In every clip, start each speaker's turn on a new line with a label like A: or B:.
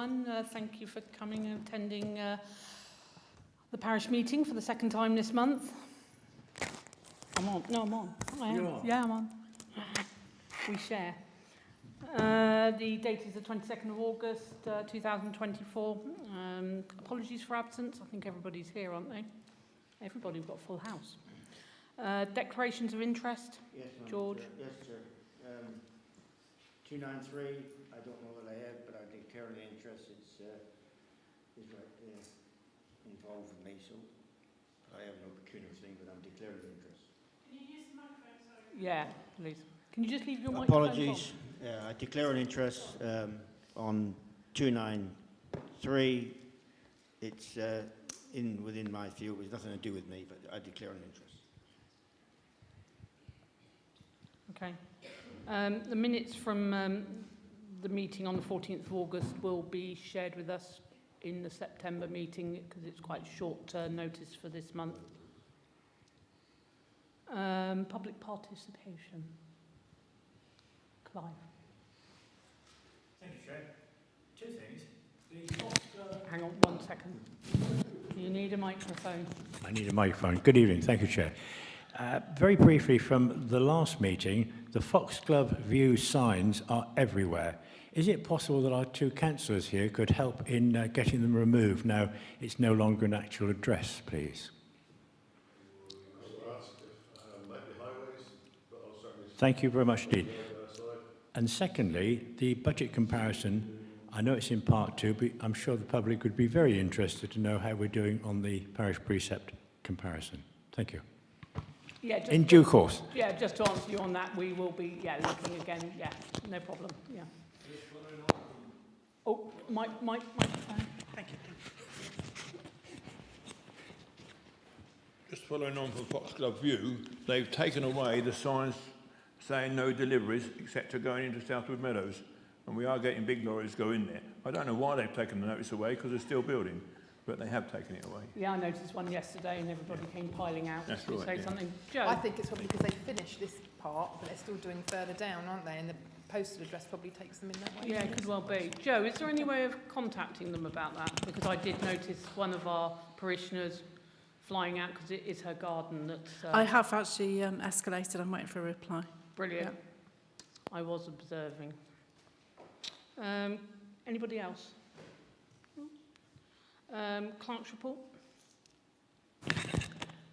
A: everyone. Thank you for coming and attending the parish meeting for the second time this month. I'm on. No, I'm on. I am. Yeah, I'm on. We share. The date is the 22nd of August, 2024. Apologies for absence. I think everybody's here, aren't they? Everybody, we've got a full house. Declarations of interest. Yes, George.
B: Yes, sir. 293. I don't know what I have, but I declare an interest. It's right there involved with me, so I have no peculiar thing, but I'm declaring an interest.
A: Can you use the microphone? Sorry. Yeah, please. Can you just leave your microphone?
B: Apologies. I declare an interest on 293. It's within my field. It's nothing to do with me, but I declare an interest.
A: Okay. The minutes from the meeting on the 14th of August will be shared with us in the September meeting because it's quite short notice for this month. Public participation. Clive.
C: Thank you, Chair. Two things. The Fox
A: Hang on 1 second. You need a microphone.
C: I need a microphone. Good evening. Thank you, Chair. Very briefly, from the last meeting, the Foxglove View signs are everywhere. Is it possible that our two councillors here could help in getting them removed? Now, it's no longer an actual address, please. Thank you very much indeed. And secondly, the budget comparison, I know it's in part 2, but I'm sure the public would be very interested to know how we're doing on the parish precept comparison. Thank you.
A: Yeah, just
C: in due course.
A: Yeah, just to answer you on that, we will be looking again. Yeah, no problem. Yeah. Oh, microphone. Thank you.
D: Just following on from Foxglove View, they've taken away the signs saying no deliveries except to going into Southwood Meadows, and we are getting big lorries go in there. I don't know why they've taken the notice away because they're still building, but they have taken it away.
A: Yeah, I noticed one yesterday and everybody came piling out.
D: That's
A: to
D: right,
A: say something. Joe?
E: I think it's probably because they finished this part, but they're still doing further down, aren't they? And the postal address probably takes them in that way.
A: Yeah, it could well be. Joe, is there any way of contacting them about that? Because I did notice one of our parishioners flying out because it is her garden that...
F: I have actually escalated. I'm waiting for a reply.
A: Brilliant.
F: Yeah.
A: I was observing. Anybody else? Clerk's report?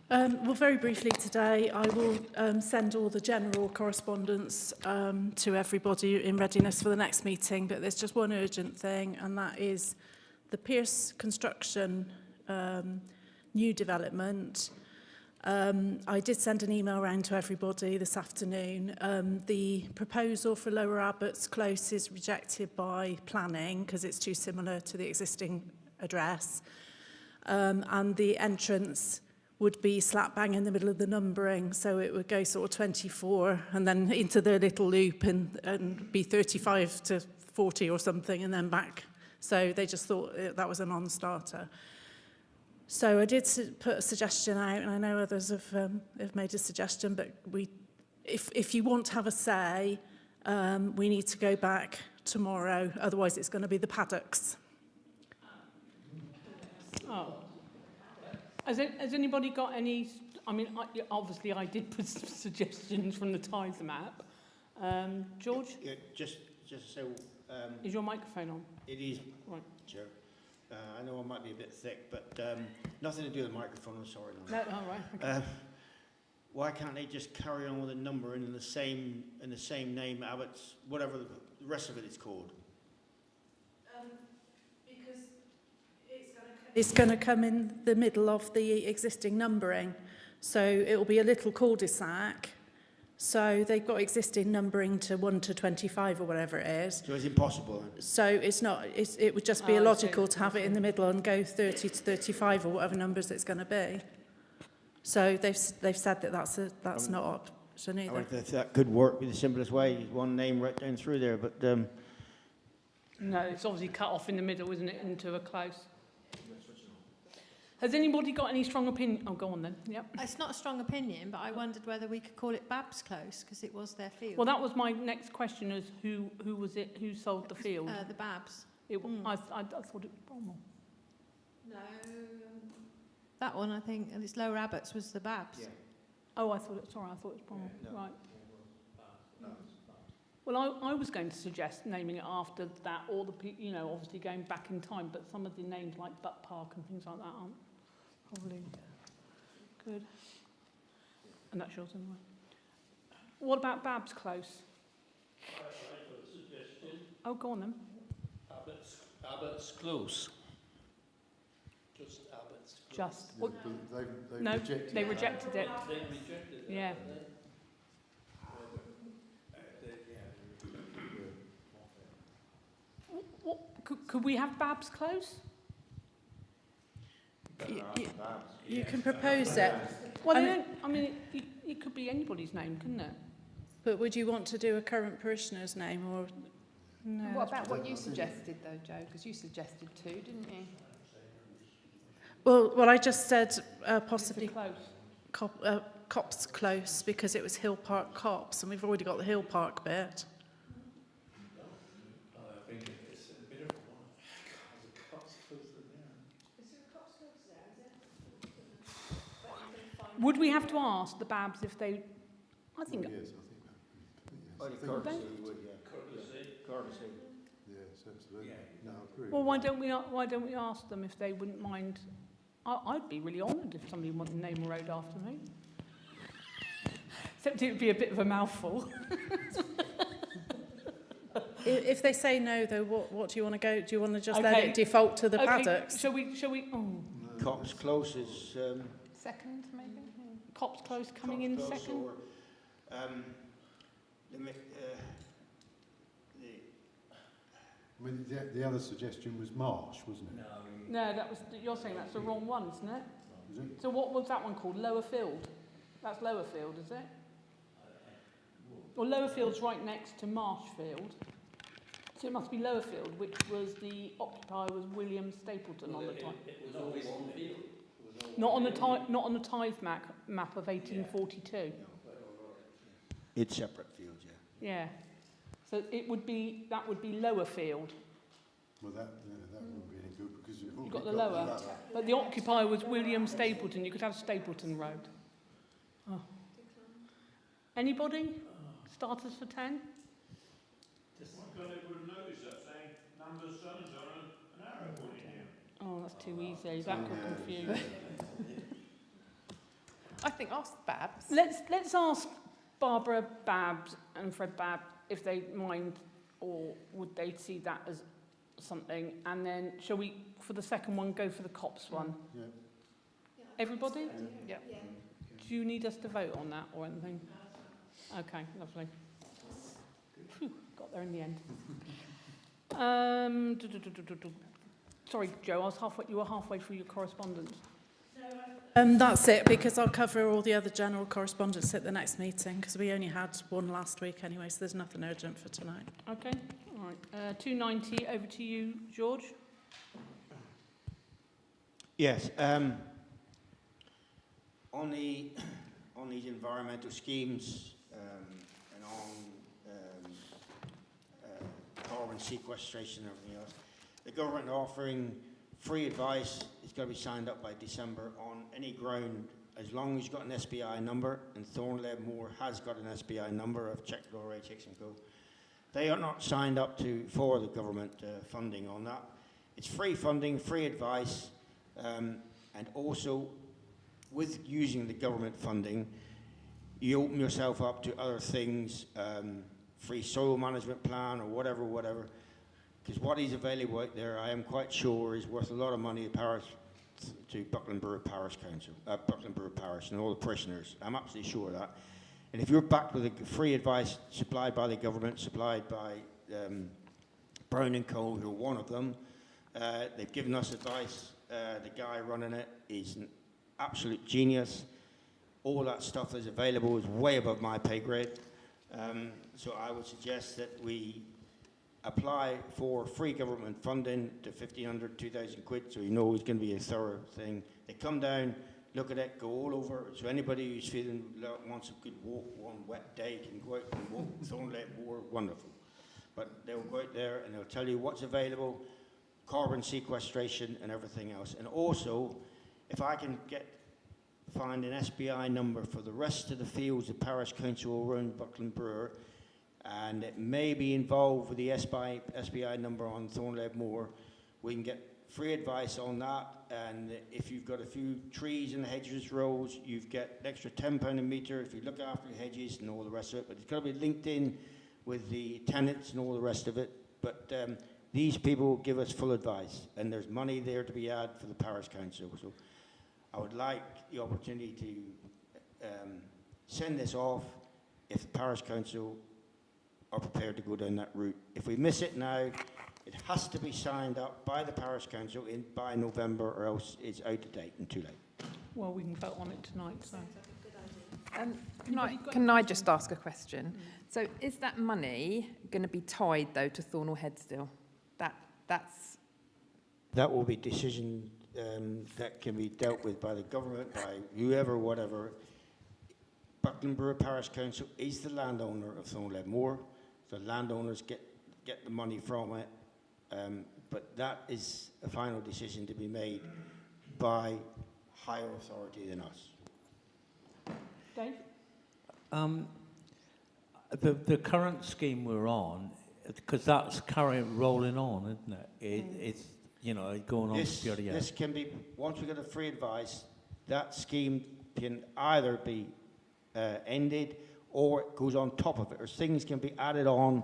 F: Well, very briefly today, I will send all the general correspondence to everybody in readiness for the next meeting, but there's just one urgent thing, and that is the Pierce construction new development. I did send an email around to everybody this afternoon. The proposal for Lower Abbott's Close is rejected by planning because it's too similar to the existing address. And the entrance would be slap bang in the middle of the numbering, so it would go sort of 24 and then into the little loop and be 35 to 40 or something and then back. So they just thought that was a non-starter. So I did put a suggestion out, and I know others have made a suggestion, but if you want to have a say, we need to go back tomorrow, otherwise it's going to be the paddocks.
A: Oh. Has anybody got any... I mean, obviously I did put some suggestions from the tithe map. George?
B: Yeah, just so...
A: is your microphone on?
B: It is.
A: Right.
B: Sure. I know I might be a bit thick, but nothing to do with the microphone. I'm sorry.
A: No, all right. Okay.
B: Why can't they just carry on with the number in the same name, Abbott's, whatever the rest of it is called?
F: Because it's going to come in the middle of the existing numbering, so it will be a little cul-de-sac. So they've got existing numbering to 1 to 25 or whatever it is.
B: So it's impossible.
F: So it's not. It would just be illogical to have it in the middle and go 30 to 35 or whatever numbers it's going to be. So they've said that that's not an option either.
B: I wonder if that could work with the simplest way, one name right down through there. But
A: no, it's obviously cut off in the middle, isn't it, into a close. Has anybody got any strong opinion? Oh, go on then. Yep.
G: It's not a strong opinion, but I wondered whether we could call it Babs Close because it was their field.
A: Well, that was my next question: is who was it? Who sold the field?
G: The Babs.
A: I thought it was Bromwell.
G: No. That one, I think, and it's Lower Abbots was the Babs.
B: Yeah.
A: Oh, I thought it was Bromwell.
B: No.
A: Right.
B: No.
A: Well, I was going to suggest naming it after that, or obviously going back in time, but some of the names like Butt Park and things like that aren't probably good. And that's yours anyway. What about Babs Close? Oh, go on then.
H: Abbots Close. Just Abbots Close.
A: Just.
I: Yeah,
A: What,
I: but they
A: no,
I: rejected
A: they
I: that.
A: rejected it.
H: They rejected it.
A: Yeah. Could we have Babs Close?
F: You can propose it,
A: Well,
F: I
A: they
F: mean-
A: don't, I mean, it could be anybody's name, couldn't it?
F: but would you want to do a current parishioner's name or?
A: No.
E: What about what you suggested though, Joe? Because you suggested two, didn't you?
F: Well, I just said possibly
A: Close.
F: Cops Close because it was Hill Park Cops and we've already got the Hill Park bit.
H: I think it's a bit of a one. The cops close it down.
A: Would we have to ask the Babs if they? I think.
I: Yes, I think that
B: Well,
I: would
B: the
I: be.
B: courtesy would, yeah. Courtesy.
I: Yes, absolutely. No, I agree.
A: Well, why don't we ask them if they wouldn't mind? I'd be really honoured if somebody wanted to name a road after me. Except it would be a bit of a mouthful.
F: If they say no, though, what do you want to go? Do you want to just let
A: Okay.
F: it default to the
A: Okay,
F: paddocks?
A: Shall we? Oh,
B: Cops Close is...
E: Second, maybe?
A: Cops Close coming in
B: Cops Close
A: second.
B: or,
I: I mean, the other suggestion was Marsh, wasn't it?
A: No, you're saying that's the wrong one, isn't it?
I: Is it?
A: So what was that one called? Lower Field. That's Lower Field, is it? Well, Lower Field's right next to Marshfield. So it must be Lower Field, which was the occupier was William Stapleton on the time.
H: It was always one field.
A: Not on the tithe map of 1842.
B: It's separate fields, yeah.
A: Yeah. So that would be Lower Field.
I: Well, that wouldn't be any good because we've already
A: got the lower. But the occupier was William Stapleton. You could have Stapleton Road. Oh. Anybody? Starters for 10?
D: Why can't everyone notice that saying numbers so-and-so and an arrow pointing here?
A: Oh, that's too easy. That could confuse.
E: I think ask Babs.
A: Let's ask Barbara Babs and Fred Babb if they mind, or would they see that as something? And then shall we, for the second one, go for the cops one?
I: Yeah.
A: Everybody?
E: Yeah.
A: Do you need us to vote on that or anything? Okay, lovely. Phew, got there in the end. Sorry, Joe, you were halfway through your correspondence.
F: That's it, because I'll cover all the other general correspondence at the next meeting, because we only had one last week anyway, so there's nothing urgent for tonight.
A: Okay, all right. 290, over to you, George.
B: Yes, on these environmental schemes and on carbon sequestration and everything else, the government are offering free advice. It's got to be signed up by December on any ground as long as you've got an SBI number, and Thornleigh Moor has got an SBI number. I've checked with RHX and Co. They are not signed up for the government funding on that. It's free funding, free advice, and also with using the government funding, you open yourself up to other things, free soil management plan or whatever. Because what is available out there, I am quite sure, is worth a lot of money to Buckland Brewer Parish Council, Buckland Brewer Parish and all the parishioners. I'm absolutely sure of that. And if you're backed with a free advice supplied by the government, supplied by Brown & Co, who are one of them, they've given us advice. The guy running it is an absolute genius. All that stuff that's available is way above my pay grade. So I would suggest that we apply for free government funding to 1,500, 2,000 quid, so you know it's going to be a thorough thing. They come down, look at it, go all over. So anybody who's feeling wants a good walk one wet day can go out and walk Thornleigh Moor, wonderful. But they'll go out there and they'll tell you what's available, carbon sequestration and everything else. And also, if I can find an SBI number for the rest of the fields the parish council around Buckland Brewer, and it may be involved with the SBI number on Thornlead Moor, we can get free advice on that. And if you've got a few trees in the hedges rows, you've got an extra £10 a metre if you look after your hedges and all the rest of it. But it's got to be linked in with the tenants and all the rest of it. But these people give us full advice, and there's money there to be had for the parish council. So I would like the opportunity to send this off if the parish council are prepared to go down that route. If we miss it now, it has to be signed up by the parish council by November, or else it's out of date and too late.
A: Well, we can vote on it tonight, so.
E: Can I just ask a question? So is that money going to be tied, though, to Thornell Head still?
B: That will be decision that can be dealt with by the government, by whoever, whatever. Buckland Brewer Parish Council is the landowner of Thornlead Moor. The landowners get the money from it, but that is a final decision to be made by higher authority than us.
A: Dave?
J: The current scheme we're on, because that's current rolling on, isn't it? It's, you know, going on
B: This can be, once we get a free advice, that scheme can either be ended or it goes on top of it, or things can be added on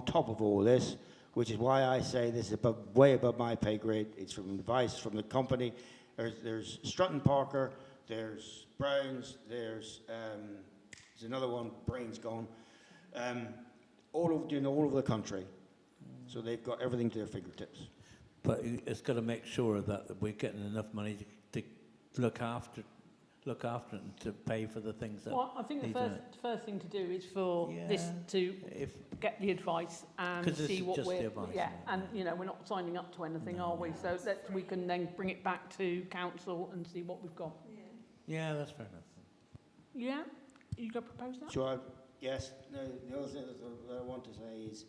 B: top of all this, which is why I say this is way above my pay grade. It's from advice from the company. There's Strutton Parker, there's Browns, there's another one, Brain's gone, all over the country. So they've got everything to their fingertips.
J: But it's got to make sure that we're getting enough money to look after it and to pay for the things that.
A: Well, I think the first thing to do is for this to get the advice and see what we're. And you know, we're not signing up to anything, are we? So that we can then bring it back to council and see what we've got.
J: Yeah, that's fair enough.
A: Yeah, you going to propose that?
B: So yes. No, the other thing that I want to say is,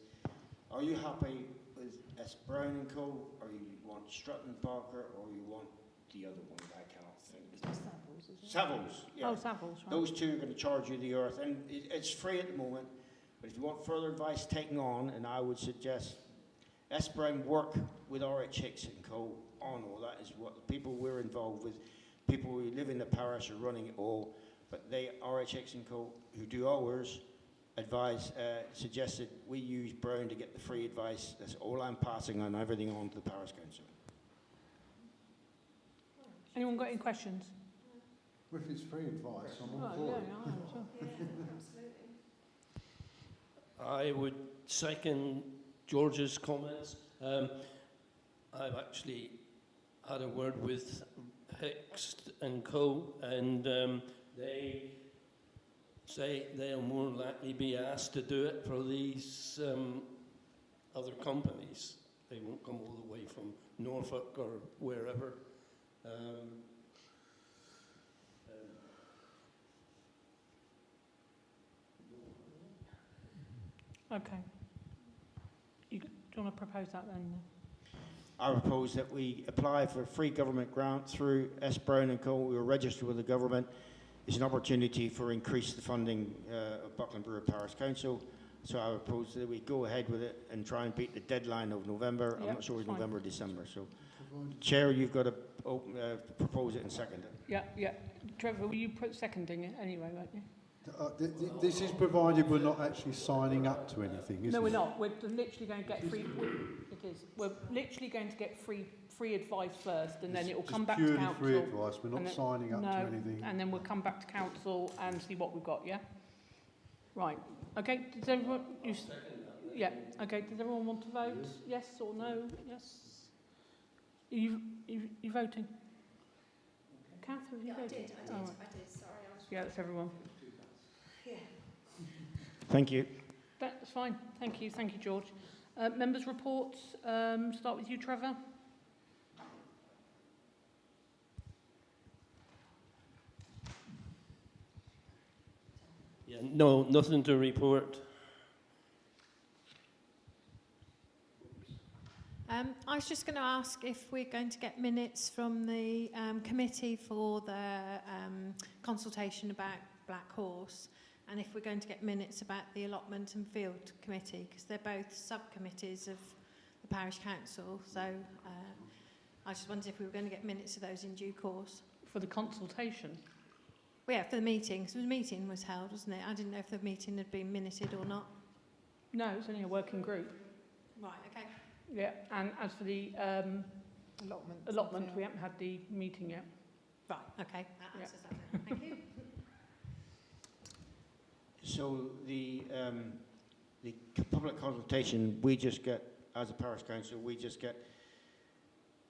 B: are you happy with S. Brown and Co, or you want Strutton Parker, or you want the other one that I cannot think? Savills, yeah.
A: Oh, Savills, right.
B: Those two are going to charge you the earth, and it's free at the moment. But if you want further advice taken on, and I would suggest S. Brown work with RH Hicks and Co on all that. Is what the people we're involved with, people who live in the parish are running it all. But RH Hicks and Co, who do ours, suggested we use Brown to get the free advice. That's all I'm passing on, everything on to the parish council.
A: Anyone got any questions?
I: Well, if it's free advice, I'm all for it.
K: I would second George's comments. I've actually had a word with Hicks and Co, and they say they'll more likely be asked to do it for these other companies. They won't come all the way from Norfolk or wherever.
A: Okay. Do you want to propose that then?
B: I propose that we apply for a free government grant through S. Brown and Co. We are registered with the government. It's an opportunity for increased funding of Buckland Brewer Parish Council. So I propose that we go ahead with it and try and beat the deadline of November. I'm not sure it's November or December. So, Chair, you've got to propose it and second it.
A: Yeah. Trevor, were you seconding it anyway, weren't you?
I: This is provided we're not actually signing up to anything, isn't it?
A: No, we're not. We're literally going to get free. It is. We're literally going to get free advice first, and then it will come back to council.
I: Purely free advice. We're not signing up to anything.
A: And then we'll come back to council and see what we've got. Yeah. Right. Okay. Does everyone? Yeah. Okay. Does everyone want to vote? Yes or no? Yes. Are you voting? Catherine, you voted? I did. Sorry. Yeah, that's everyone.
B: Thank you.
A: That's fine. Thank you, George. Members' reports. Start with you, Trevor.
K: Yeah, no, nothing to report.
G: I was just going to ask if we're going to get minutes from the committee for the consultation about Black Horse, and if we're going to get minutes about the allotment and field committee, because they're both subcommittees of the parish council. So I just wondered if we were going to get minutes of those in due course.
A: For the consultation?
G: Well, yeah, for the meeting. So the meeting was held, wasn't it? I didn't know if the meeting had been minuted or not.
A: No, it's only a working group.
G: Right, okay.
A: Yeah, and as for the allotment, we haven't had the meeting yet.
G: Right, okay. That answers that then. Thank you.
B: So the public consultation, we just get, as a parish council, we just get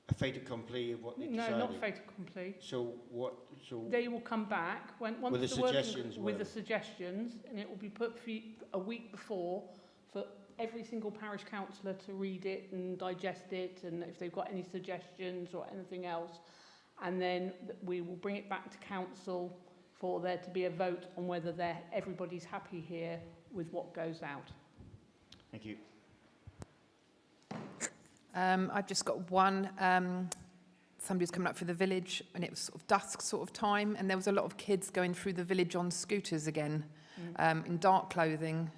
B: a fait accompli of what they decided.
A: No, not fait accompli.
B: So what? So
A: they will come back once
B: with the suggestions.
A: With the suggestions, and it will be put for a week before for every single parish councillor to read it and digest it, and if they've got any suggestions or anything else, and then we will bring it back to council for there to be a vote on whether everybody's happy here with what goes out.
B: Thank you.
E: I've just got one. Somebody was coming up through the village, and it was sort of dusk sort of time, and there was a lot of kids going through the village on scooters again, in dark clothing.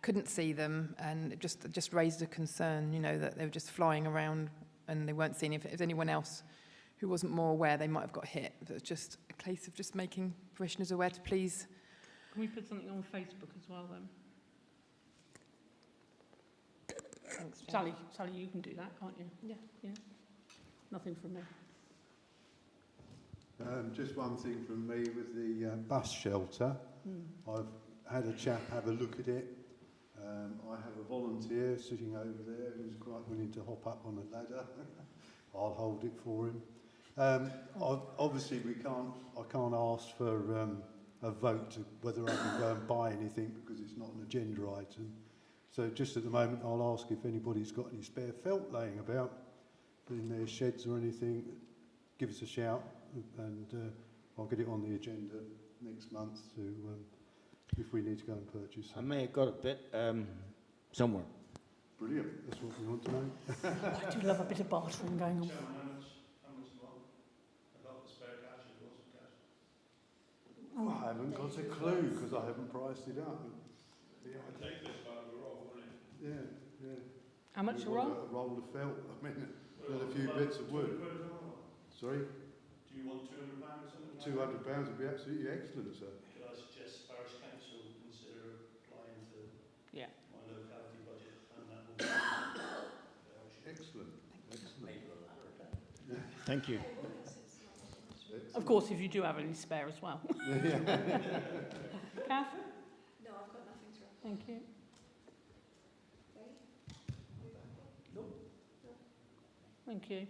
E: Couldn't see them, and it just raised a concern, you know, that they were just flying around and they weren't seeing. If it was anyone else who wasn't more aware, they might have got hit. But it's just a case of just making parishioners aware to please.
A: Can we put something on Facebook as well then?
E: Thanks, Jen.
A: Sally, you can do that, can't you? Yeah. Nothing from me.
I: Just one thing from me with the bus shelter. I've had a chap have a look at it. I have a volunteer sitting over there who's quite willing to hop up on a ladder. I'll hold it for him. Obviously, I can't ask for a vote to whether I can go and buy anything because it's not an agenda item. So just at the moment, I'll ask if anybody's got any spare felt laying about in their sheds or anything. Give us a shout, and I'll get it on the agenda next month to if we need to go and purchase it.
B: I may have got a bit somewhere.
I: Brilliant. That's what we want to know.
A: I do love a bit of bartering going on.
I: I haven't got a clue because I haven't priced it up. Yeah.
A: How much a roll?
I: A roll of felt. I mean, with a few bits of wood. Sorry?
H: Do you want £200 or something?
I: £200 would be absolutely excellent, sir.
H: Could I suggest parish council consider applying to my locality budget, and that will be
I: Excellent.
B: Thank you.
A: Of course, if you do have any spare as well. Kath?
F: No, I've got nothing to add.
A: Thank you. Thank you.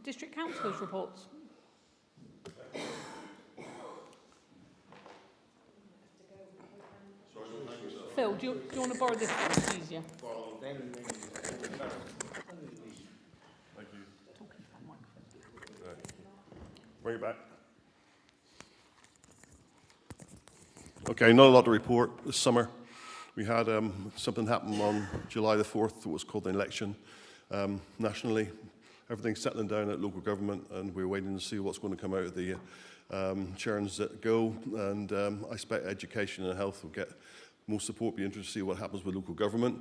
A: District councillors' reports. Phil, do you want to borrow this one? It's easier.
D: Thank you. Bring it back. Okay, not a lot to report this summer. We had something happen on July the 4th. It was called an election nationally. Everything's settling down at local government, and we're waiting to see what's going to come out of the churns that go. And I expect education and health will get most support. Be interested to see what happens with local government.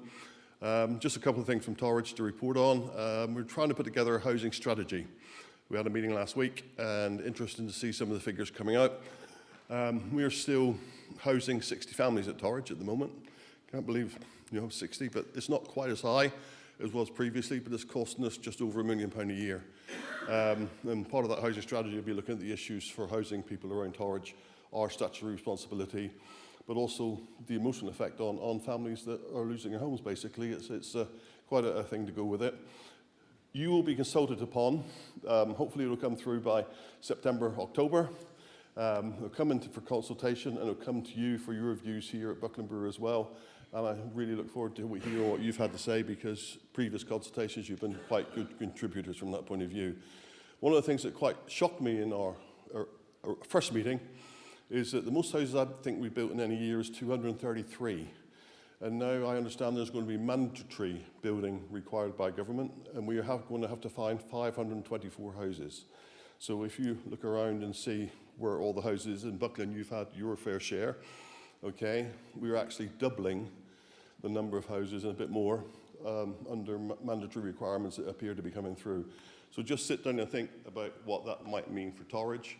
D: Just a couple of things from Torridge to report on. We're trying to put together a housing strategy. We had a meeting last week, and interesting to see some of the figures coming out. We are still housing 60 families at Torridge at the moment. Can't believe, 60, but it's not quite as high as was previously, but it's costing us just over £1 million a year. And part of that housing strategy will be looking at the issues for housing people around Torridge, our statutory responsibility, but also the emotional effect on families that are losing their homes, basically. It's quite a thing to go with it. You will be consulted upon. Hopefully it will come through by September, October. It'll come in for consultation, and it'll come to you for your reviews here at Buckland Brewer as well. And I really look forward to hearing what you've had to say, because previous consultations, you've been quite good contributors from that point of view. One of the things that quite shocked me in our first meeting is that the most houses I think we built in any year is 233.
L: And now I understand there's going to be mandatory building required by government, and we are going to have to find 524 houses. So if you look around and see where all the houses in Buckland, you've had your fair share, okay? We're actually doubling the number of houses and a bit more under mandatory requirements that appear to be coming through. So just sit down and think about what that might mean for Torridge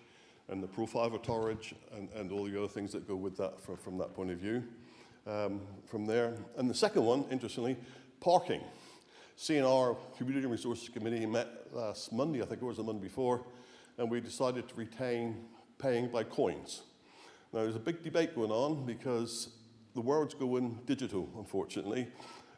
L: and the profile of Torridge and all the other things that go with that from that point of view. From there. And the second one, interestingly, parking. CNR Community and Resources Committee met last Monday, I think it was the Monday before, and we decided to retain paying by coins. Now, there's a big debate going on because the world's going digital, unfortunately.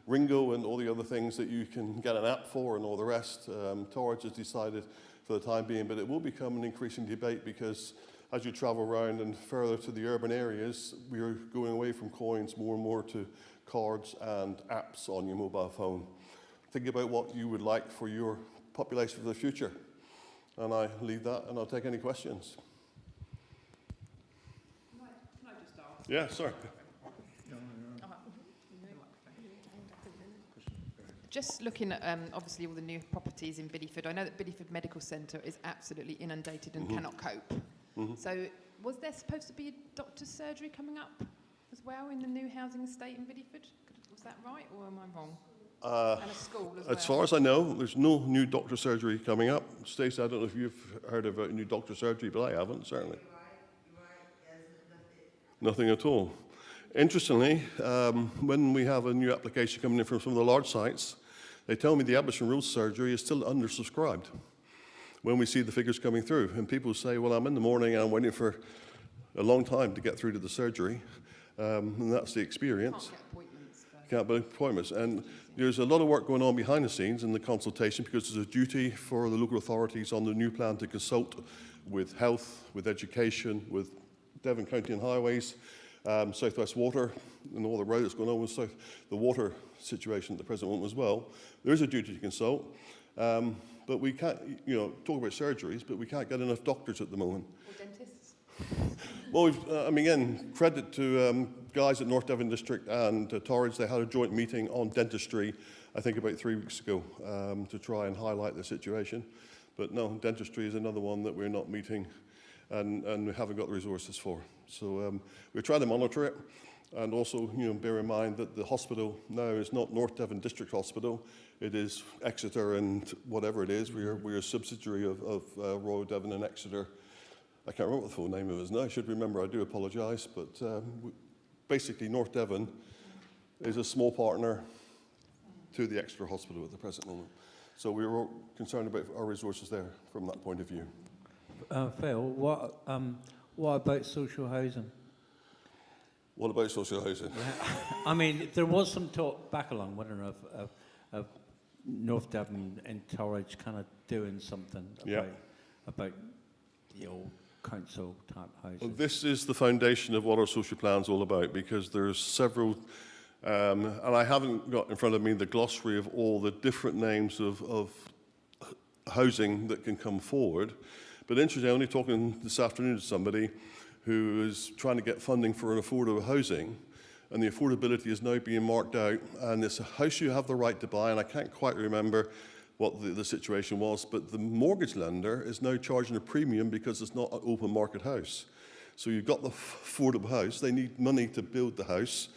L: Ringo and all the other things that you can get an app for and all the rest, Torridge has decided for the time being, but it will become an increasing debate because as you travel around and further to the urban areas, we are going away from coins more and more to cards and apps on your mobile phone. Think about what you would like for your population for the future. And I leave that and I'll take any questions.
E: Can I just ask?
L: Yeah, sorry.
E: Just looking at obviously all the new properties in Bideford, I know that Bideford Medical Centre is absolutely inundated and cannot cope. So was there supposed to be a doctor's surgery coming up as well in the new housing estate in Bideford? Was that right or am I wrong? And a school as well?
L: As far as I know, there's no new doctor surgery coming up. Stacey, I don't know if you've heard about new doctor surgery, but I haven't, certainly.
M: You're right. Yes,
L: Nothing at all. Interestingly, when we have a new application coming in from some of the large sites, they tell me the Abbotsford Road surgery is still undersubscribed when we see the figures coming through. And people say, well, I'm in the morning and I'm waiting for a long time to get through to the surgery. And that's the experience. Can't get appointments. And there's a lot of work going on behind the scenes in the consultation because there's a duty for the local authorities on the new plan to consult with health, with education, with Devon County and Highways, South West Water, and all the road that's going on with the water situation at the present moment as well. There is a duty to consult. But we can't, talk about surgeries, but we can't get enough doctors at the moment.
E: Or dentists?
L: Well, again, credit to guys at North Devon District and Torridge. They had a joint meeting on dentistry, I think about 3 weeks ago, to try and highlight the situation. But no, dentistry is another one that we're not meeting and we haven't got the resources for. So we're trying to monitor it. And also, bear in mind that the hospital now is not North Devon District Hospital. It is Exeter and whatever it is. We're a subsidiary of Royal Devon and Exeter. I can't remember what the full name of it is now. I should remember. I do apologise. But basically, North Devon is a small partner to the Exeter Hospital at the present moment. So we're all concerned about our resources there from that point of view.
J: Phil, what about social housing?
L: What about social housing?
J: I mean, there was some talk back along winter of North Devon and Torridge kind of doing something about the old council type houses.
L: Well, this is the foundation of what our social plan is all about because there's several, and I haven't got in front of me the glossary of all the different names of housing that can come forward. But interestingly, I'm only talking this afternoon to somebody who is trying to get funding for an affordable housing, and the affordability is now being marked out, and it's a house you have the right to buy, and I can't quite remember what the situation was, but the mortgage lender is now charging a premium because it's not an open market house. So you've got the affordable house, they need money to build the house,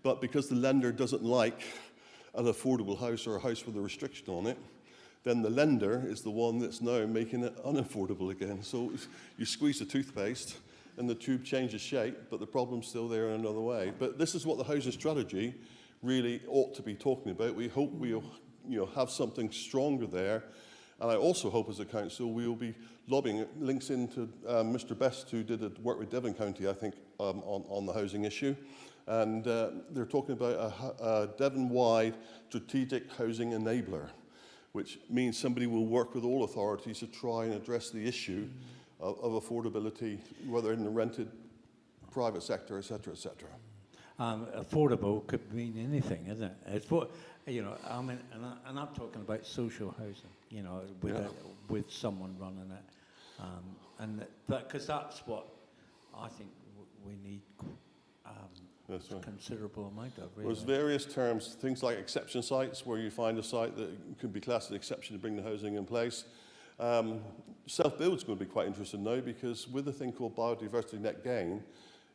L: but because the lender doesn't like an affordable house or a house with a restriction on it, then the lender is the one that's now making it unaffordable again. So you squeeze the toothpaste, and the tube changes shape, but the problem's still there in another way. But this is what the housing strategy really ought to be talking about. We hope we'll have something stronger there. And I also hope as a council we'll be lobbying. It links into Mr. Best, who did work with Devon County, I think, on the housing issue. And they're talking about a Devon-wide strategic housing enabler, which means somebody will work with all authorities to try and address the issue of affordability, whether in the rented private sector, et cetera, et cetera.
J: Affordable could mean anything, isn't it? It's what, I mean, and I'm talking about social housing, with someone running it, and because that's what I think we need.
L: That's right.
J: considerable amount of, really.
L: There's various terms, things like exception sites, where you find a site that could be classed as an exception to bring the housing in place. Self-build is going to be quite interesting now, because with a thing called biodiversity net gain,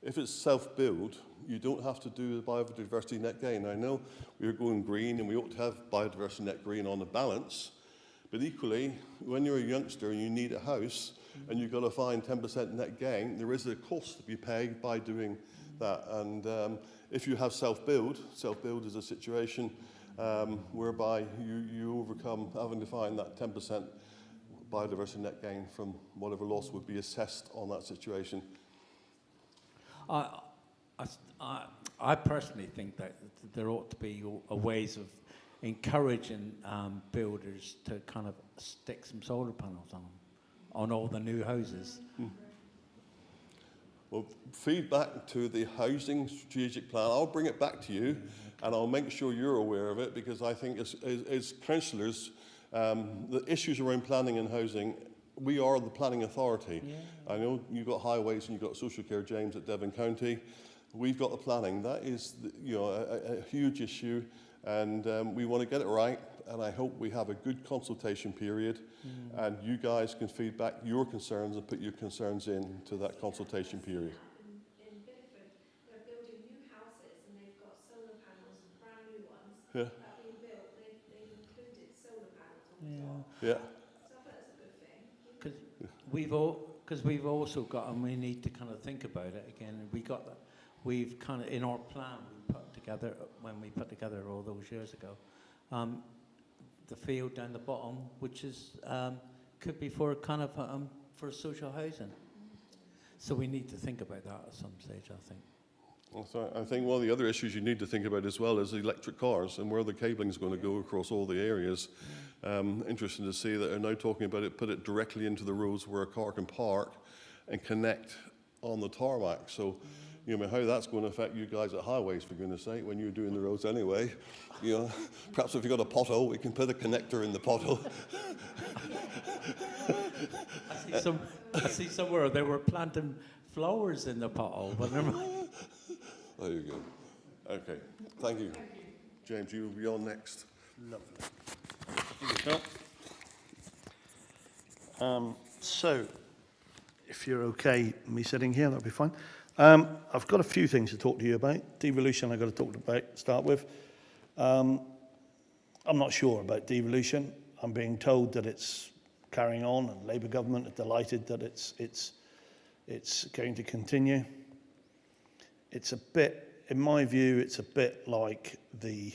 L: if it's self-build, you don't have to do the biodiversity net gain. I know we're going green and we ought to have biodiversity net green on the balance, but equally, when you're a youngster and you need a house and you've got to find 10% net gain, there is a cost to be paid by doing that. And if you have self-build is a situation whereby you overcome having to find that 10% biodiversity net gain from whatever loss would be assessed on that situation.
J: I personally think that there ought to be a ways of encouraging builders to kind of stick some solar panels on all the new houses.
L: Well, feedback to the housing strategic plan, I'll bring it back to you and I'll make sure you're aware of it, because I think as councillors, the issues around planning and housing, we are the planning authority. Yeah. I know you've got highways and you've got social care, James, at Devon County. We've got the planning. That is, a huge issue, and we want to get it right. And I hope we have a good consultation period, and you guys can feed back your concerns and put your concerns into that consultation period.
N: In Bedford, they're building new houses and they've got solar panels, brand new ones
L: that
N: are being built. They've included solar panels on the top.
L: Yeah.
N: So that's a good thing.
J: Because we've also got, and we need to kind of think about it again. We've kind of in our plan we put together when we put together all those years ago, the field down the bottom, which is could be for kind of for social housing. So we need to think about that at some stage, I think.
L: So I think one of the other issues you need to think about as well is electric cars and where the cabling is going to go across all the areas. Interesting to see that they're now talking about it, put it directly into the roads where a car can park and connect on the tarmac. So, how that's going to affect you guys at highways, for goodness sake, when you're doing the roads anyway. Perhaps if you've got a pothole, we can put a connector in the pothole.
J: I see somewhere they were planting flowers in the pothole, but never mind.
L: There you go. Okay, thank you. James, you'll be on next.
H: Lovely. So, if you're okay, me sitting here, that'll be fine. I've got a few things to talk to you about. Devolution I've got to talk about, start with. I'm not sure about devolution. I'm being told that it's carrying on, and Labour government are delighted that it's going to continue. It's a bit, in my view, it's a bit like the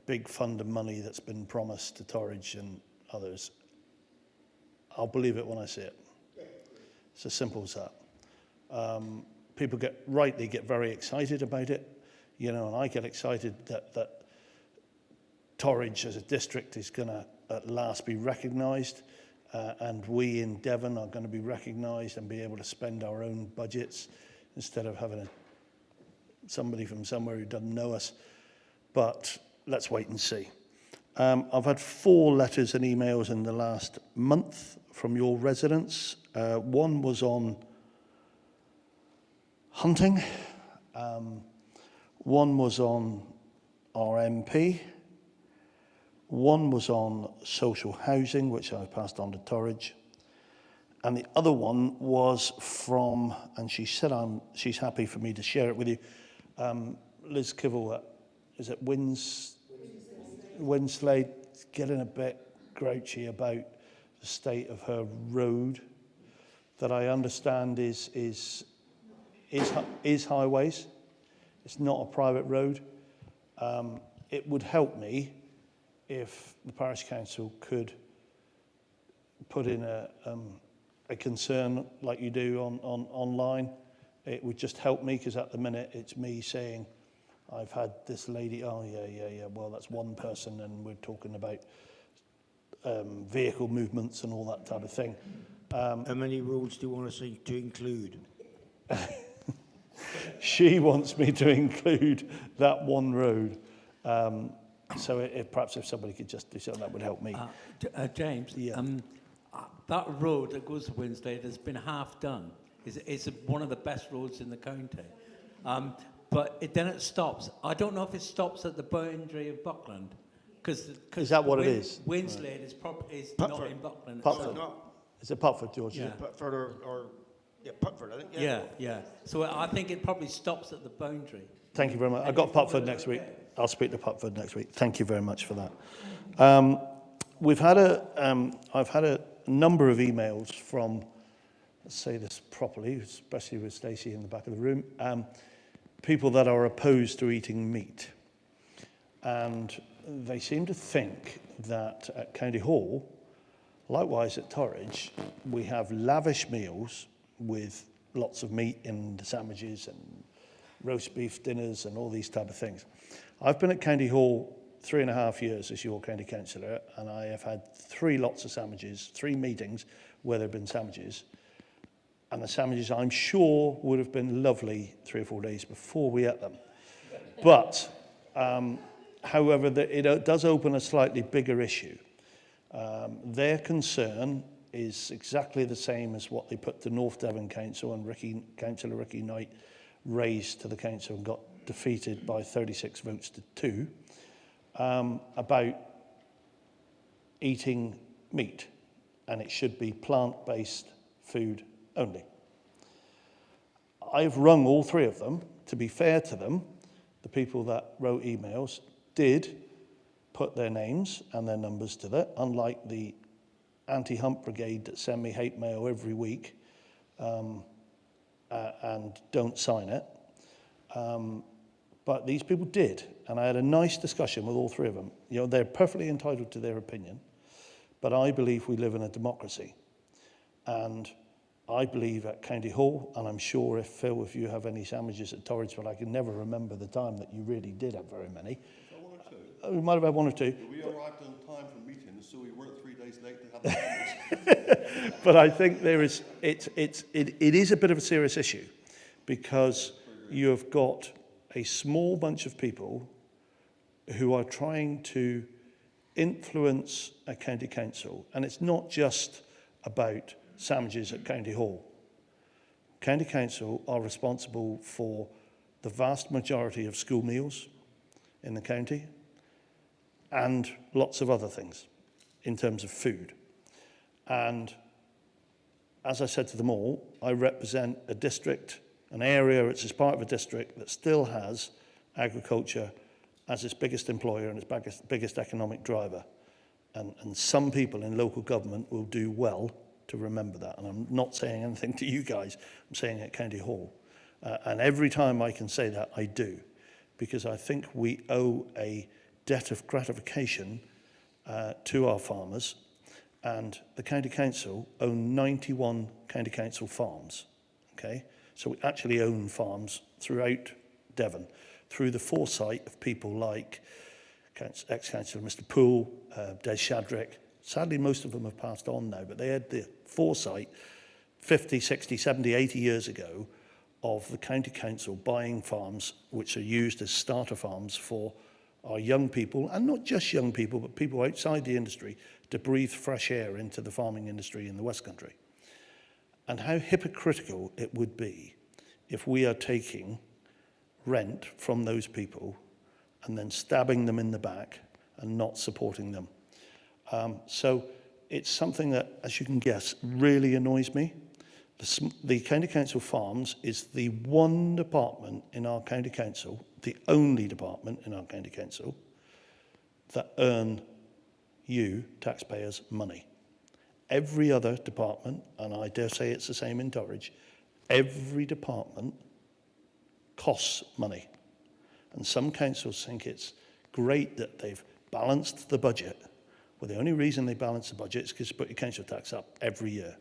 H: big fund of money that's been promised to Torridge and others. I'll believe it when I see it. It's as simple as that. People rightly get very excited about it, and I get excited that Torridge as a district is going to at last be recognised, and we in Devon are going to be recognised and be able to spend our own budgets instead of having somebody from somewhere who doesn't know us. But let's wait and see. I've had 4 letters and emails in the last month from your residents. One was on hunting. One was on our MP. One was on social housing, which I passed on to Torridge. And the other one was from, and she said she's happy for me to share it with you, Liz Kivell, is it Winslade, getting a bit grouchy about the state of her road that I understand is highways. It's not a private road. It would help me if the parish council could put in a concern like you do on online. It would just help me, because at the minute it's me saying, I've had this lady, well, that's one person, and we're talking about vehicle movements and all that type of thing.
O: How many roads do you want to see to include?
H: She wants me to include that one road. So perhaps if somebody could just do something, that would help me.
J: James, that road that goes to Winslade has been half done. It's one of the best roads in the county. But then it stops. I don't know if it stops at the boundary of Buckland.
H: Is that what it is?
J: Winslade is not in Buckland.
H: Putford. Is it Putford, George?
J: Yeah.
B: Putford or Putford, I think.
J: Yeah. So I think it probably stops at the boundary.
H: Thank you very much. I've got Putford next week. I'll speak to Putford next week. Thank you very much for that. I've had a number of emails from, let's say this properly, especially with Stacey in the back of the room, people that are opposed to eating meat. And they seem to think that at County Hall, likewise at Torridge, we have lavish meals with lots of meat in the sandwiches and roast beef dinners and all these type of things. I've been at County Hall 3.5 years as your county councillor, and I have had 3 lots of sandwiches, 3 meetings where there have been sandwiches. And the sandwiches, I'm sure, would have been lovely 3 or 4 days before we ate them. But, however, it does open a slightly bigger issue. Their concern is exactly the same as what they put to North Devon Council, and Councillor Ricky Knight raised to the council and got defeated by 36 votes to 2, about eating meat, and it should be plant-based food only. I've rung all 3 of them. To be fair to them, the people that wrote emails did put their names and their numbers to that, unlike the anti-hump brigade that send me hate mail every week and don't sign it. But these people did, and I had a nice discussion with all 3 of them. You know, they're perfectly entitled to their opinion, but I believe we live in a democracy. And I believe at County Hall, and I'm sure if Phil, if you have any sandwiches at Torridge, but I can never remember the time that you really did have very many.
L: One or 2.
H: We might have had 1 or 2.
L: We arrived on time for meetings, so we weren't 3 days late to have the sandwich.
H: But I think it is a bit of a serious issue, because you have got a small bunch of people who are trying to influence a county council. And it's not just about sandwiches at County Hall. County Council are responsible for the vast majority of school meals in the county and lots of other things in terms of food. And as I said to them all, I represent a district, an area, which is part of a district that still has agriculture as its biggest employer and its biggest economic driver. And some people in local government will do well to remember that. And I'm not saying anything to you guys, I'm saying at County Hall. And every time I can say that, I do. Because I think we owe a debt of gratification to our farmers. And the County Council own 91 County Council farms. Okay? So we actually own farms throughout Devon, through the foresight of people like ex-councillor Mr. Poole, Des Shadrick. Sadly, most of them have passed on now, but they had the foresight 50, 60, 70, 80 years ago of the County Council buying farms which are used as starter farms for our young people, and not just young people, but people outside the industry, to breathe fresh air into the farming industry in the West Country. And how hypocritical it would be if we are taking rent from those people and then stabbing them in the back and not supporting them. So it's something that, as you can guess, really annoys me. The County Council Farms is the one department in our County Council, the only department in our County Council, that earn you, taxpayers, money. Every other department, and I dare say it's the same in Torridge, every department costs money. And some councils think it's great that they've balanced the budget. Well, the only reason they balance the budget is because you put your council tax up every year.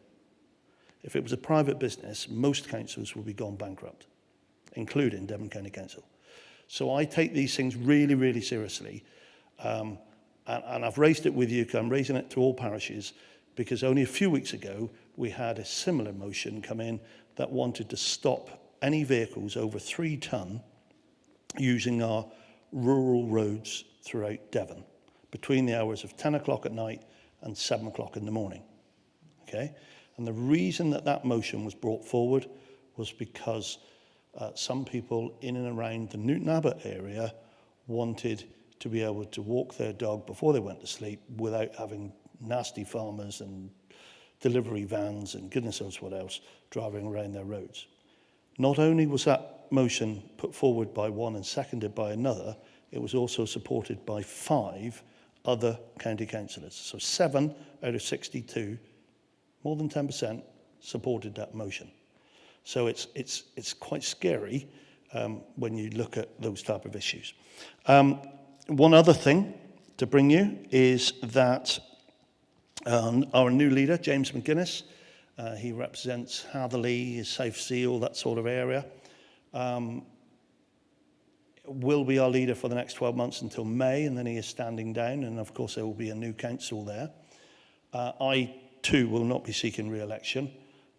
H: If it was a private business, most councils would be gone bankrupt, including Devon County Council. So I take these things really, really seriously. And I've raised it with you, I'm raising it to all parishes, because only a few weeks ago, we had a similar motion come in that wanted to stop any vehicles over 3 ton using our rural roads throughout Devon between the hours of 10 o'clock at night and 7 o'clock in the morning. Okay? And the reason that that motion was brought forward was because some people in and around the Newton Abbot area wanted to be able to walk their dog before they went to sleep without having nasty farmers and delivery vans and goodness knows what else driving around their roads. Not only was that motion put forward by one and seconded by another, it was also supported by 5 other county councillors. So 7 out of 62, more than 10%, supported that motion. So it's quite scary when you look at those type of issues. One other thing to bring you is that our new leader, James McGuinness, he represents Hatherley, South Sea, all that sort of area, will be our leader for the next 12 months until May, and then he is standing down, and of course there will be a new council there. I too will not be seeking re-election,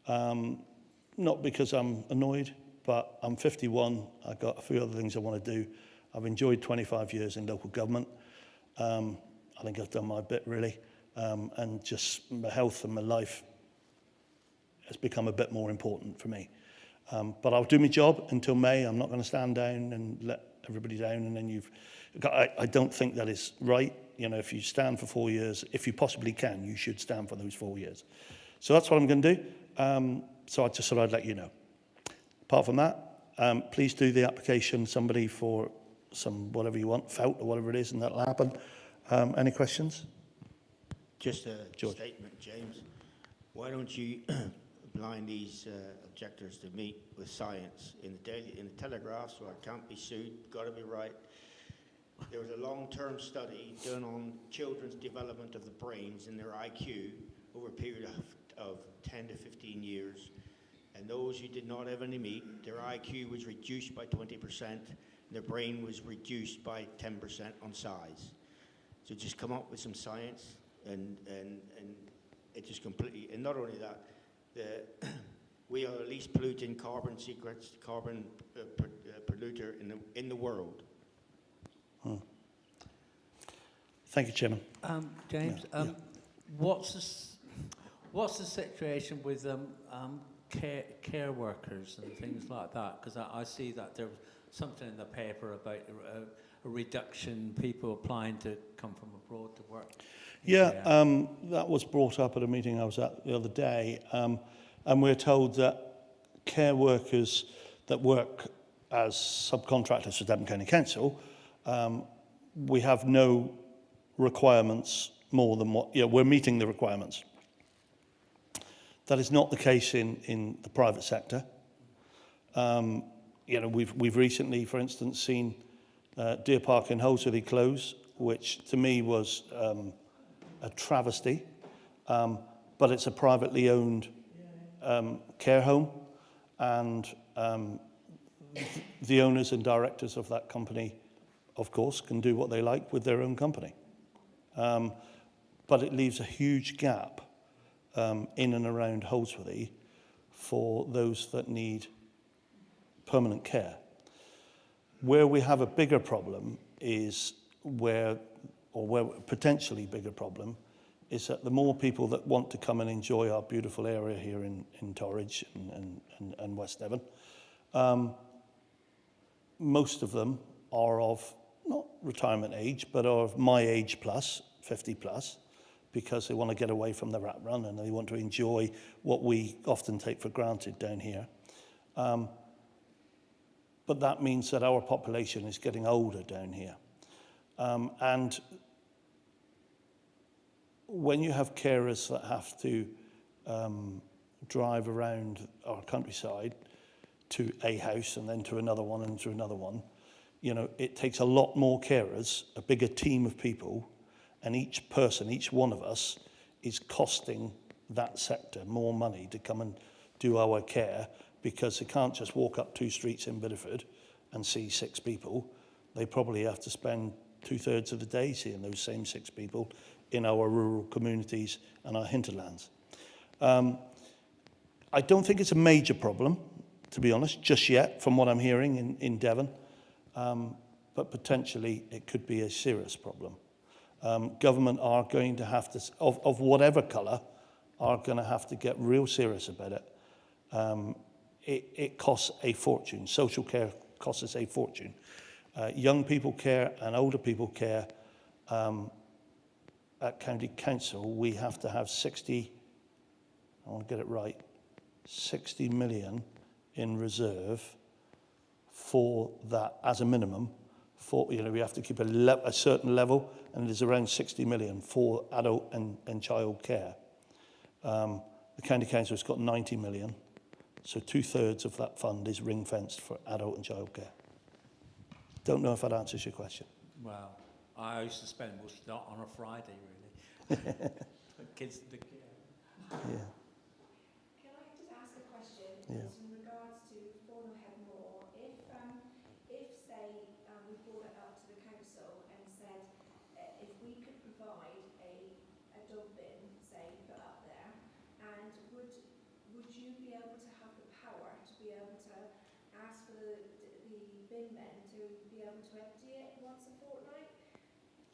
H: not because I'm annoyed, but I'm 51, I've got a few other things I want to do. I've enjoyed 25 years in local government. I think I've done my bit really, and just my health and my life has become a bit more important for me. But I'll do my job until May. I'm not going to stand down and let everybody down, and then I don't think that is right. You know, if you stand for 4 years, if you possibly can, you should stand for those 4 years. So that's what I'm going to do. So I just thought I'd let you know. Apart from that, please do the application, somebody for some whatever you want, felt or whatever it is, and that'll happen. Any questions?
B: Just a
H: George.
B: statement, James. Why don't you blind these objectors to meet with science in the Telegraph, so I can't be sued, got to be right. There was a long-term study done on children's development of the brains and their IQ over a period of 10 to 15 years. And those who did not have any meat, their IQ was reduced by 20%, and their brain was reduced by 10% on size. So just come up with some science, and it just completely, and not only that, we are the least polluting carbon polluter in the world.
H: Thank you, Chairman.
J: James, what's the situation with care workers and things like that? Because I see that there's something in the paper about a reduction, people applying to come from abroad to work.
H: Yeah, that was brought up at a meeting I was at the other day, and we're told that care workers that work as subcontractors for Devon County Council, we have no requirements more than what, we're meeting the requirements. That is not the case in the private sector. We've recently, for instance, seen Deer Park in Holsworthy close, which to me was a travesty, but it's a privately owned care home, and the owners and directors of that company, of course, can do what they like with their own company. But it leaves a huge gap in and around Holsworthy for those that need permanent care. Where we have a bigger problem is where potentially bigger problem is that the more people that want to come and enjoy our beautiful area here in Torridge and West Devon, most of them are of not retirement age, but are of my age plus, 50 plus, because they want to get away from the rat run and they want to enjoy what we often take for granted down here. But that means that our population is getting older down here. And when you have carers that have to drive around our countryside to a house and then to another one and to another one, it takes a lot more carers, a bigger team of people, and each person, each one of us, is costing that sector more money to come and do our care, because they can't just walk up 2 streets in Bideford and see 6 people. They probably have to spend 2/3 of the day seeing those same 6 people in our rural communities and our hinterlands. I don't think it's a major problem, to be honest, just yet, from what I'm hearing in Devon, but potentially it could be a serious problem. Government are going to have to, of whatever colour, are going to have to get real serious about it it costs a fortune. Social care costs us a fortune. Young people care and older people care. At County Council, we have to have 60, I want to get it right, 60 million in reserve for that as a minimum. For, you know, we have to keep a certain level, and it is around 60 million for adult and child care. The County Council has got 90 million, so 2/3 of that fund is ring-fenced for adult and child care. Don't know if that answers your question.
J: Well, I used to spend most of that on a Friday, really. Kids to the care.
H: Yeah.
N: Can I just ask a question?
H: Yeah.
N: It's in regards to Thornhill Head Moor. If say, we brought it up to the council and said, if we could provide a dog bin, say, put up there, and would you be able to have the power to be able to ask for the bin men to be able to empty it once a fortnight?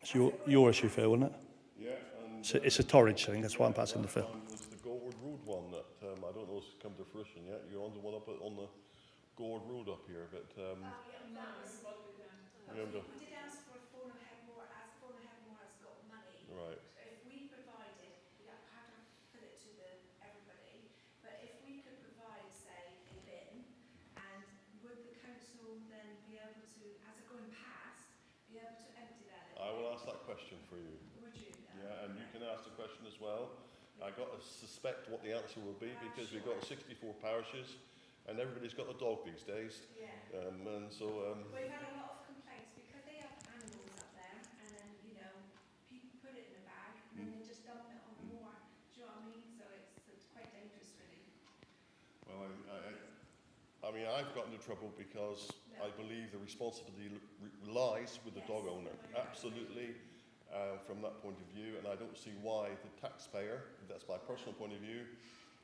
H: It's your issue, Phil, isn't it?
L: Yeah. And,
H: It's a Torridge thing, that's why I'm passing the Phil.
L: was the Gord Road one that, I don't know if it's come to fruition yet. You're on the one up on the Gord Road up here, but...
N: We did ask for Thornhill Head Moor, as Thornhill Head Moor has got money.
L: Right.
N: If we provided, we don't have to put it to everybody, but if we could provide, say, a bin, and would the council then be able to, as a going past, be able to empty that?
L: I will ask that question for you.
N: Would you?
L: Yeah, and you can ask the question as well. I got to suspect what the answer will be because we've got 64 parishes and everybody's got a dog these days.
N: Yeah.
L: And so...
N: We've had a lot of complaints because they have animals up there, and then, you know, people put it in a bag and then they just dump it on the moor. Do you know what I mean? So it's quite dangerous, really.
L: Well, I mean, I've got into trouble because I believe the responsibility lies with the dog owner. Absolutely, from that point of view, and I don't see why the taxpayer, that's my personal point of view,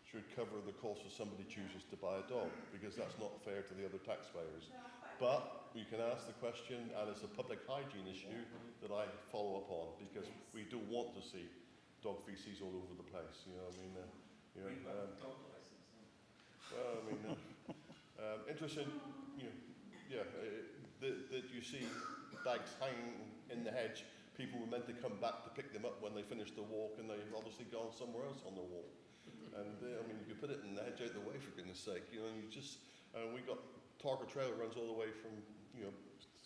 L: should cover the cost if somebody chooses to buy a dog, because that's not fair to the other taxpayers. But you can ask the question, and it's a public hygiene issue that I follow up on, because we don't want to see dog feces all over the place. You know, I mean, well, I mean, interesting. You know, yeah, that you see bags hanging in the hedge. People were meant to come back to pick them up when they finished the walk, and they've obviously gone somewhere else on their walk. And I mean, you could put it in the hedge out the way, for goodness sake. You know, you just we got Target Trail runs all the way from, you know,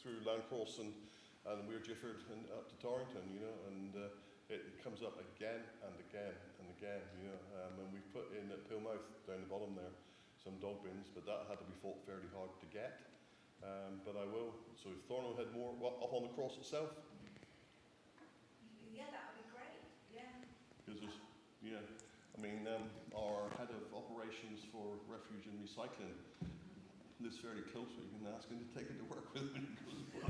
L: through Landcross and Weir Gifford and up to Torrington. You know, and it comes up again and again and again. You know, and we put in at Pillmouth down the bottom there some dog bins, but that had to be fought fairly hard to get. But I will. So Thornhill Head Moor up on the cross itself.
N: Yeah, that would be great. Yeah.
L: Because there's, yeah, I mean, our head of operations for refuge and recycling lives fairly close, so you can ask him to take it to work with when he goes to work.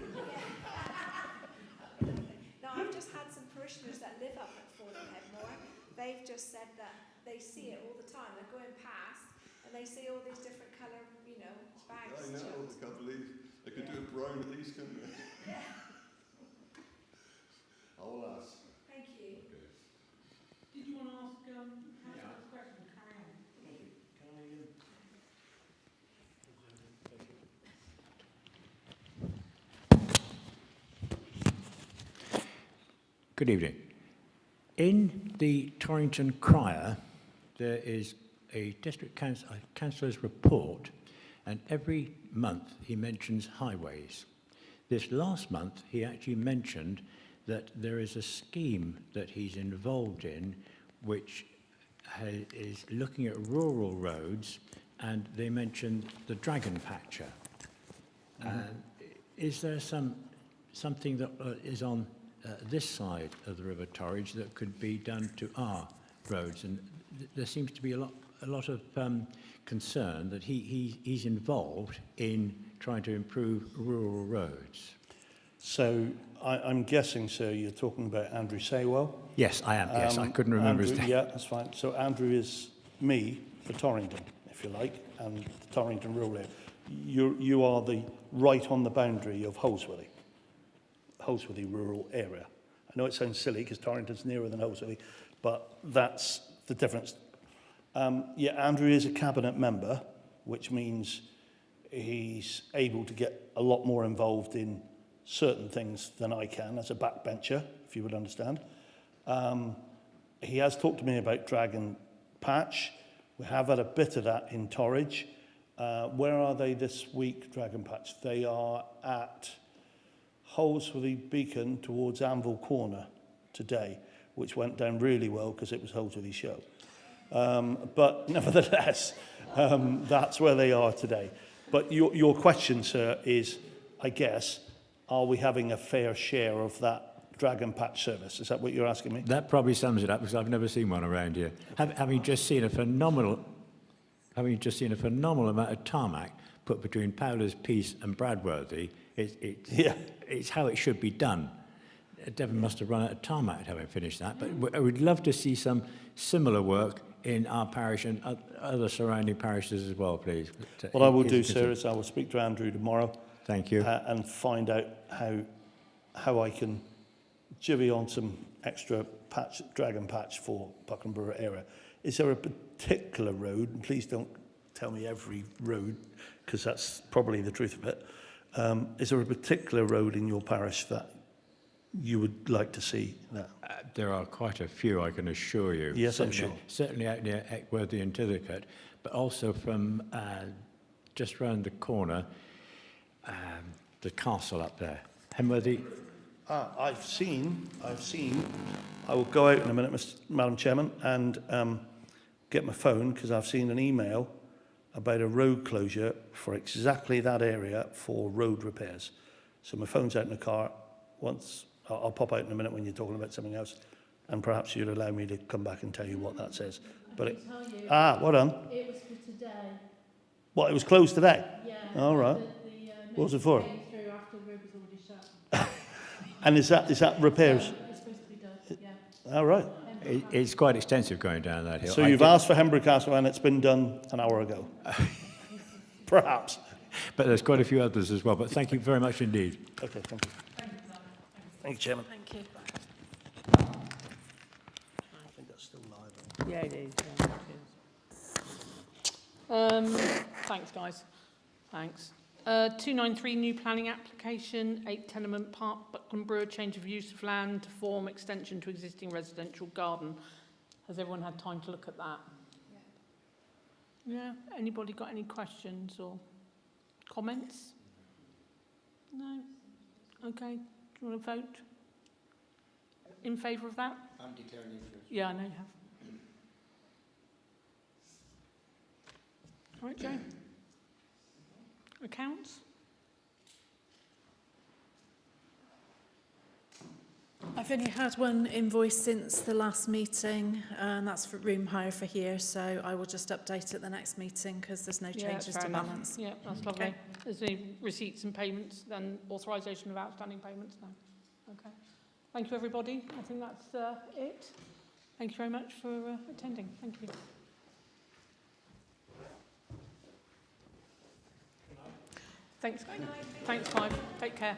N: No, I've just had some parishioners that live up at Thornhill Head Moor. They've just said that they see it all the time. They're going past and they see all these different colour, you know, bags.
L: I know, I can't believe they could do it brown at least, couldn't they?
N: Yeah.
L: I will ask.
N: Thank you.
L: Okay.
A: Did you want to ask a question? Carry on.
C: Good evening. In the Torrington Crier, there is a district councillor's report, and every month he mentions highways. This last month, he actually mentioned that there is a scheme that he's involved in which is looking at rural roads, and they mentioned the Dragon Patcher. Is there something that is on this side of the River Torridge that could be done to our roads? And there seems to be a lot of concern that he's involved in trying to improve rural roads.
H: So I'm guessing, sir, you're talking about Andrew Saywell?
C: Yes, I am. Yes, I couldn't remember
H: Andrew,
C: his name.
H: Yeah, that's fine. So Andrew is me for Torrington, if you like, and the Torrington rural area. You are right on the boundary of Holsworthy rural area. I know it sounds silly because Torrington's nearer than Holsworthy, but that's the difference. Yeah, Andrew is a cabinet member which means he's able to get a lot more involved in certain things than I can as a backbencher, if you would understand. He has talked to me about Dragon Patch. We have had a bit of that in Torridge. Where are they this week, Dragon Patch? They are at Holsworthy Beacon towards Anvil Corner today, which went down really well because it was Holsworthy show. But nevertheless, that's where they are today. But your question, sir, is, I guess, are we having a fair share of that Dragon Patch service? Is that what you're asking me?
C: That probably sums it up, because I've never seen one around here. Having just seen a phenomenal amount of tarmac put between Powler's Peace and Bradworthy, it's how it should be done. Devon must have run out of tarmac having finished that, but I would love to see some similar work in our parish and other surrounding parishes as well, please.
H: What I will do, sir, is I will speak to Andrew tomorrow.
C: Thank you.
H: And find out how I can jivvy on some extra Dragon Patch for Buckland Brewer area. Is there a particular road, and please don't tell me every road, because that's probably the truth of it. Is there a particular road in your parish that you would like to see that?
C: There are quite a few, I can assure you.
H: Yes, I'm sure.
C: Certainly out near Eckworthy and Tithercote, but also from just round the corner, the castle up there, Hemworthy.
H: I've seen. I will go out in a minute, Madam Chairman, and get my phone, because I've seen an email about a road closure for exactly that area for road repairs. So my phone's out in the car. Once I'll pop out in a minute when you're talking about something else, and perhaps you'll allow me to come back and tell you what that says. But well done.
F: It was for today.
H: What, it was closed today?
F: Yeah.
H: All right. What was it for?
F: Came through after the road was already shut.
H: And is that repairs?
F: It's supposed to be done, yeah.
H: All right.
C: It's quite extensive going down that hill.
H: So you've asked for Hembury Castle and it's been done an hour ago. Perhaps.
C: But there's quite a few others as well. But thank you very much indeed.
H: Okay, thank you. Thank you, Chairman.
F: Thank you.
H: I think that's still live.
A: Yeah, it is. Thanks, guys. Thanks. 293 new planning application, 8 Tenement Park, Buckland Brewer, change of use of land to form extension to existing residential garden. Has everyone had time to look at that? Yeah. Anybody got any questions or comments? No? Okay. Do you want to vote in favour of that?
B: I'm declaring interest.
A: Yeah, I know you have. All right, Joe. Accounts?
F: I've only had one invoice since the last meeting, and that's for room hire for here, so I will just update at the next meeting because there's no changes to balance.
A: Yeah, that's lovely. There's any receipts and payments and authorisation of outstanding payments now. Okay. Thank you, everybody. I think that's it. Thank you very much for attending. Thank you. Thanks. Thanks, Clive. Take care.